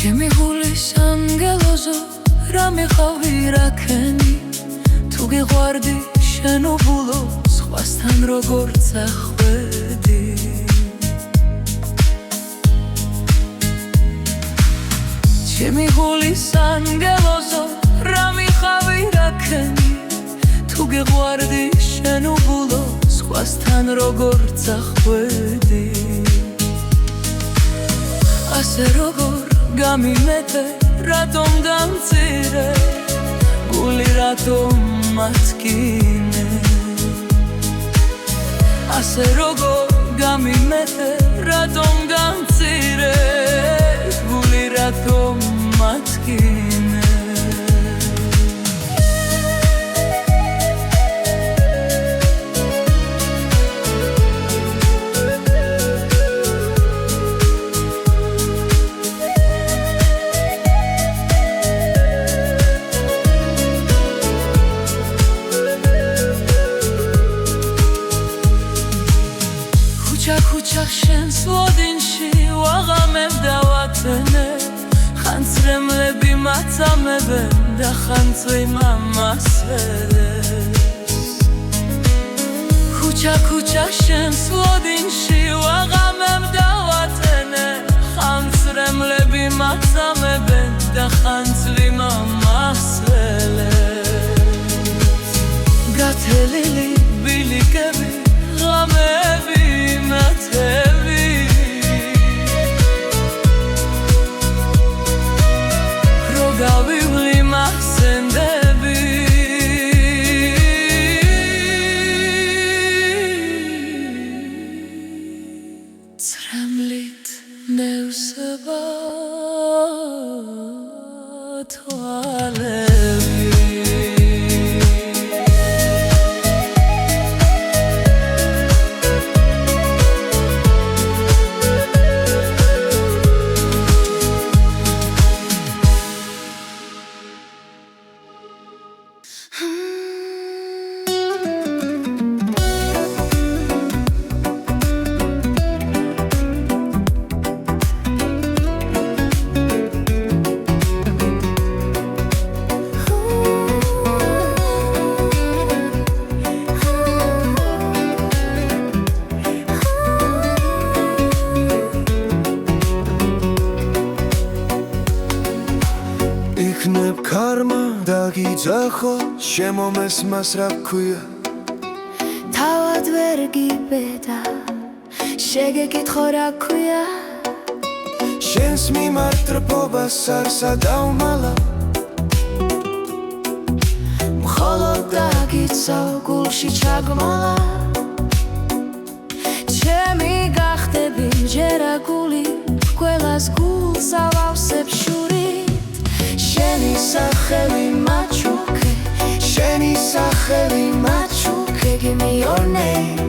ჩემი გულის ანგელოზო რა მიყავი რა ქენი თუ გიყვარდი შენობულო სხვასთან როგორ წახვედი ჩემი გულის ანგელოზო რა მიყავი რა ქენი თუ გიყვარდი შენობულო სხვასთან როგორ წახვედი ასე როგორ გამიმეთე რატომ დამწირე გული რატომ მათკინე ასე როგორ გამიმეთე რატომ დამწირე გული რატომ მათკინე შენს ლოდინში ვაღამებ დავატენე ხანძრემლები მაწამებენ და ხანძრიმა მასველეს ქუჩა შენს ლოდინში ვაღამებ დავატენე ხანძრემლები მაწამებენ და ხანძრიმა მასველეს გათელილი ბილიკები ღამები ნათელი რო გავივლი მასენდები წრემლით ნევსება თვალები იქნებ ქარმა დაგიძახო შემომეს მას რა გქვია თავად ვერ გიბედა შეგეკითხო რა გქვია შენს მიმართ რბობას არ სადავმალა მხოლოდ დაგიცავ გულში ჩაგმალა ჩემი გახდები მჯერა გული ყველას გულს ავავსებ შურით შენი სახელი მაჩუქე შენი სახელი მაჩუქე give me your name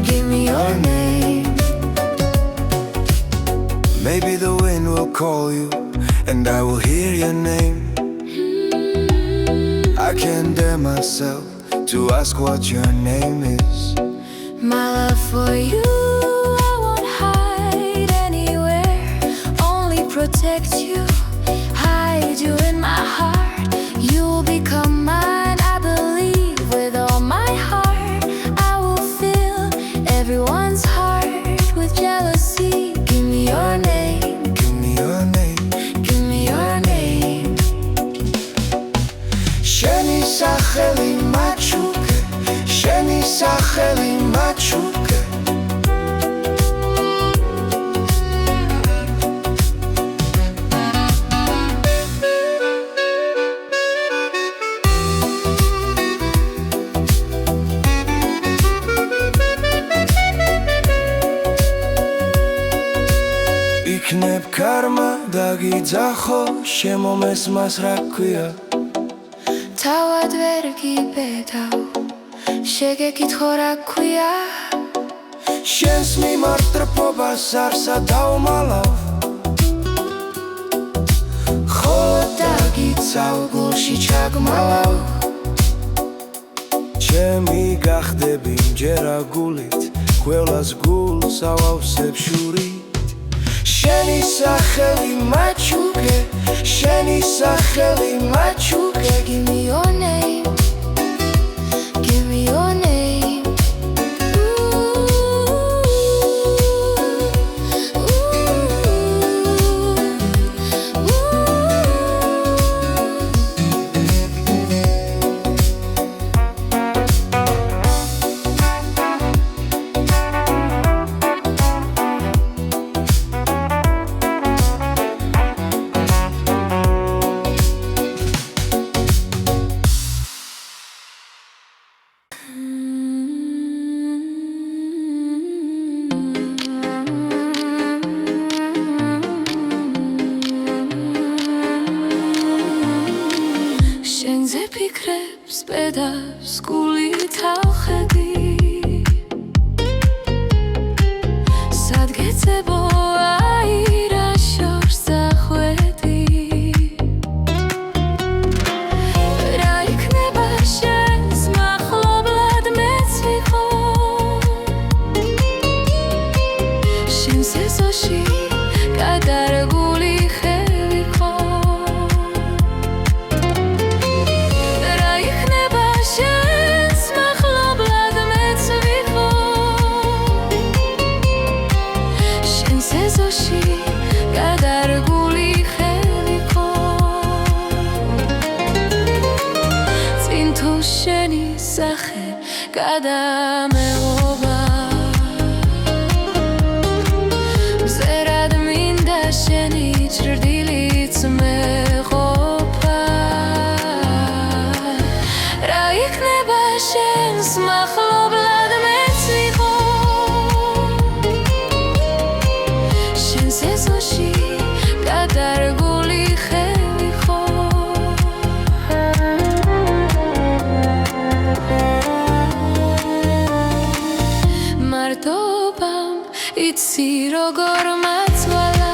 give me your name maybe the wind will call you and I will hear your name I can't dare myself to ask what your name is my love for you I won't hide anywhere only protect you hide you in my heart you'll become mine I believe with all my heart I will fill everyone's heart with jealousy give me your name give me your name give me your name შენი სახელი მაჩუქე შენი სახელი მაჩუქე იქნებ ქარმა დაგიძახო შემომეს მას რა გქვია თავად ვერ გიბედავ შეგეკითხო რა გქვია შენს მიმართ რბობას არ სადავმალავ ხოლოდ დაგიცავ გულში ჩაგმალავ ჩემი გახდები მჯერა გულით ყველას გულს ავავსებ შურით შენი სახელი მაჩუქე, შენი სახელი მაჩუქე. Give me your name, give me your name. შენზე ფიქრებს პედას გულით ავხედი, სად გეცებო აირა შორს დახვედი. რა იქნება შენს მახლობლად მეც ვიყო, შენს ეზოში გადარგული ხელი ხო. შენი სახე გადამეღობა, მზერად მინდა შენი ჭრდილიც მეყოფა. რა იქნება შენს მახლობლად მეც ვიყო, შენს ეზოში გადარგული ხელი ხო. მარტობამ იცი როგორ მაცვალა,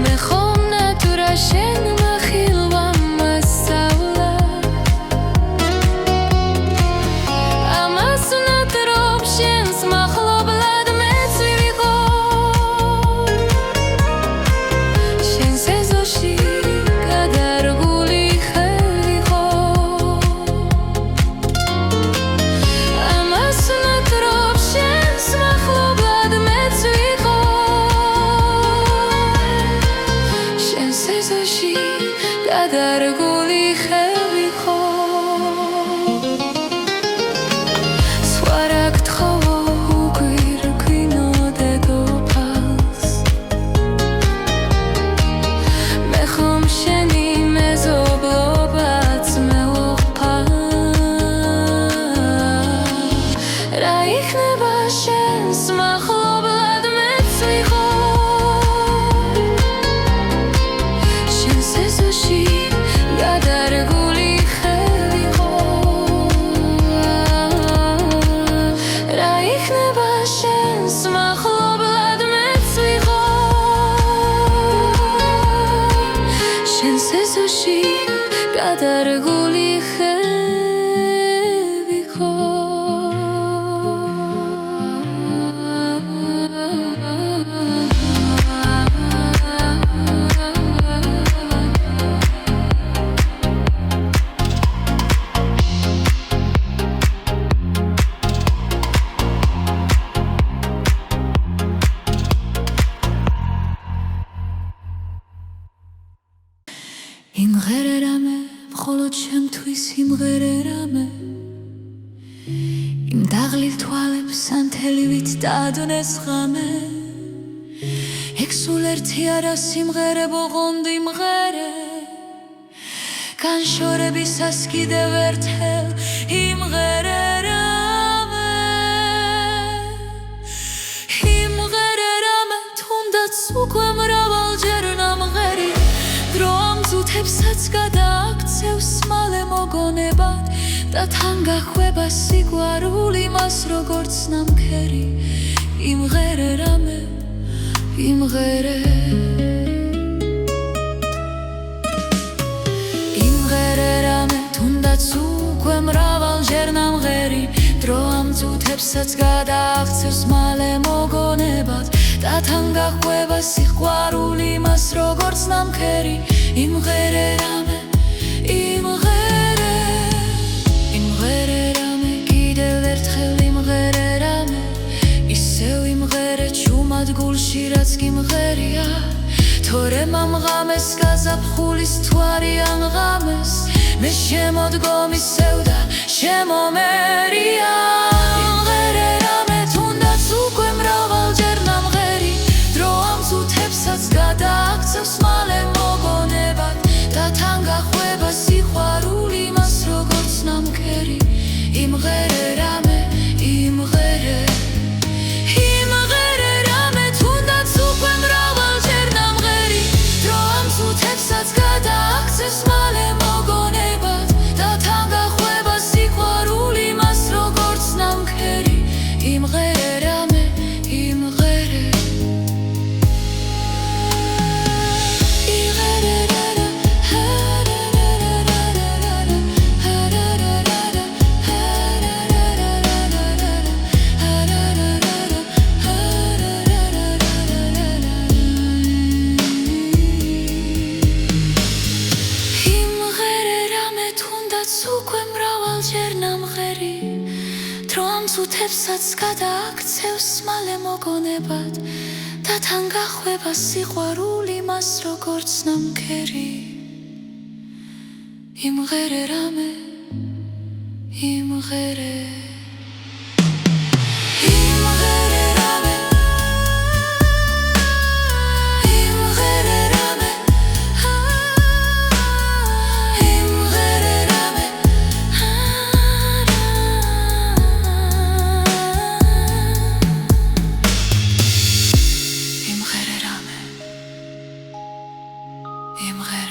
მე ხომ ნატურა შენ მახილვა მასწავლა. ამას ვნატრობ შენს მახლობლად მეც ვიყო, შენს ეზოში გადარგული ხელი ხო. ამას ვნატრობ შენს მახლობლად მეც ვიყო, შენს ეზოში გადარგული ხელი ხო. სხვა რა გთხოვო უგვირგვინო დედოფალს, მე ხომ შენი მეზობლობაც მეუღბა. რა იქნება შენს მახლობლად მეც ვიყო, შენს ეზოში გადარგული ხელი ხო. რა იქნება შენს მახლობლად მეც ვიყო, შენს ეზოში გადარგული ხელი ხო. იმღერე რამე, მხოლოდ ჩემთვის იმღერე რამე, იმ დაღლილ თვალებს ან თელივით დაადნეს ღამე. ეგ სულ ერთი არა სიმღერე, ბოღონდ იმღერე, განშორებისას კიდევ ერთხელ იმღერე რამე. იმღერე რამე, თუნდაც უკვე მრავალჯერ ნამღერი, დრო ამ ძუთებსაც გადააქცევს მალე მოგონებად, და თან გახვება სიყვარული მას როგორც ნამქერი. იმღერე რამე, იმღერე. იმღერე რამე, თუნდაც უკვე მრავალჯერ ნამღერი, დრო ამ წუთებსაც გადააღწევს მალე მოგონებად და თან გახვევა სიყვარული მას როგორც ნამქერი იმღერე რამე იმღერე რამე კიდევ ერთხელ იმღერე რამე ისევ იმღერე ჩუმად გულში რაც გიმღერია თორემ ამ ღამეს გაზაფხულის თვარი ან ღამეს მე შემოდგომისევ და შემომერია იმღერე რამე თუნდაც უკვე მრავალჯერ ნამღერი დრო ამ წუთებსაც გადააღწევს მალე მოგონებად და თან გახვევა სიყვარული მას როგორც ნამქერი იმღერე რამე იმღერე რამე თუნდაც უკვე მრავალჯერ ნამღერი დრო ამ წუთებსაც გადააღწევს მალე მოგონებად და თან გახვევა სიყვარული მას როგორც ნამქერი იმღერე რამე იმღერე უკვე მრავალჯერ ნამღერი დრო ამ წუთებსაც გადააღწევს მალე მოგონებად და თან გახვევა სიყვარული მას როგორც ნამქერი იმღერე რამე იმღერე იმღერე